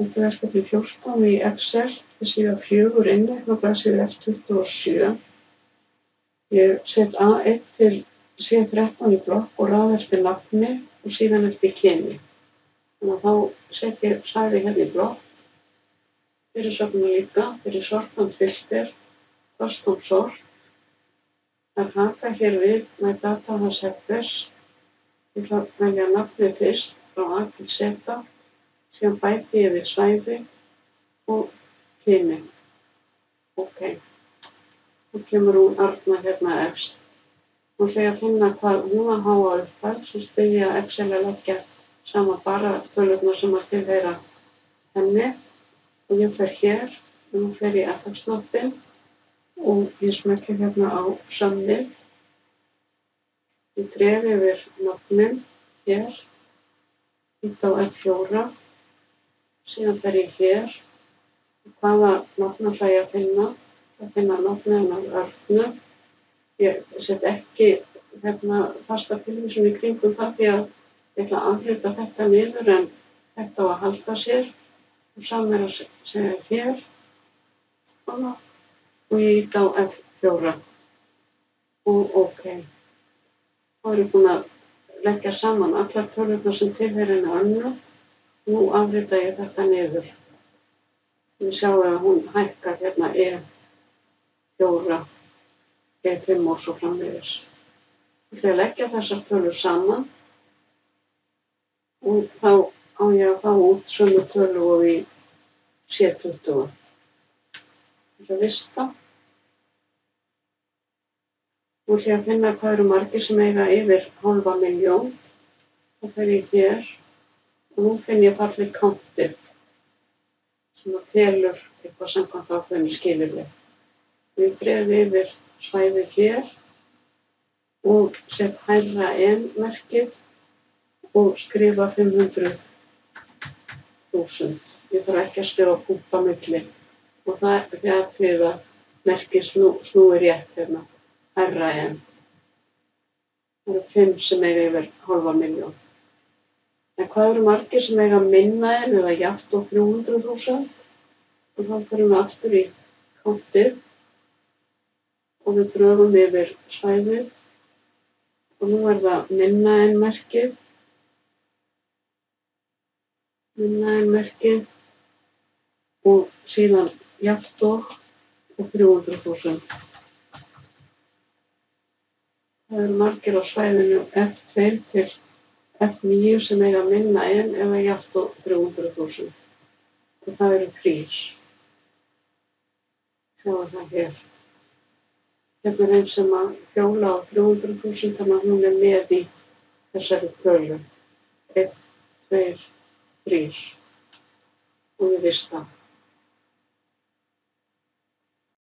Þetta er verkefni 14 í Excel, það síða 4 innreikn á blaðsíðu F27. Ég set A1 til C13 í blokk og raða eftir nafni og síðan eftir kyni. Þannig að þá set ég svæði hérna í blokk, fyrirsögnina líka, fyrir sortan filter, custom sort. Það er haka hér við My Data Has Headers. Ég ætla að velja nafnið fyrst frá A til Z, síðan bæti ég við svæði og kyni. OK. Þá kemur hún Arna hérna efst. Nú ætla ég að finna hvað hún á háa upphæð, sem styðja Excel að leggja saman bara tölurnar sem að tilheyra henni. Og ég fer hér, og nú fer ég FX-knoppinn og ég smelli hérna á Submit. Ég dreg yfir nafnin hér, hít á F4, síðan fer ég hér, og hvaða nafn ætla ég að finna nafnið hennar Örnu. Ég set ekki hérna fasta tilvísun í kringum það því að ég ætla að afrita þetta niður en þetta á að halda sér og saman er að segja hér svona, og ég hít á F4 og OK. Þá er ég búin að leggja saman allar tölurnar sem tilheyra henni Önnu. Nú afrita ég þetta niður. Við sjáum að hún hækkar hérna E4, E5 og svo framvegis. Ég ætla að leggja þessar tölur saman og þá á ég að fá út sömu tölu og í C20. Ég ætla að vista. Nú ætla ég að finna hvað eru margir sem eiga yfir 500.000. Þá fer ég hér og nú finn ég fallið countið sem að telur eitthvað samkvæmt ákveðnu skilyrði. Ég dreg yfir svæðið hér og set hærra en merkið og skrifa 500.000. Ég þarf ekki að skrifa punkt á milli og það er því að merkið snúi rétt hérna, hærra en. Það eru 5 sem eiga yfir 500.000. En hvað eru margir sem eiga minna en eða jafnt og 300.000? Og þá förum við aftur í countið og við drögum yfir svæðið og nú er það minna en merkið og síðan jafnt og 300.000. Það eru margir á svæðinu F2 til F9 sem eiga minna en eða jafnt og 300.000. Og það eru 3. Sjáum það hér. Hérna er einn sem að hjóla á 300.000 þannig að hún er með í þessari tölu. 1, 2, 3. Og við vista.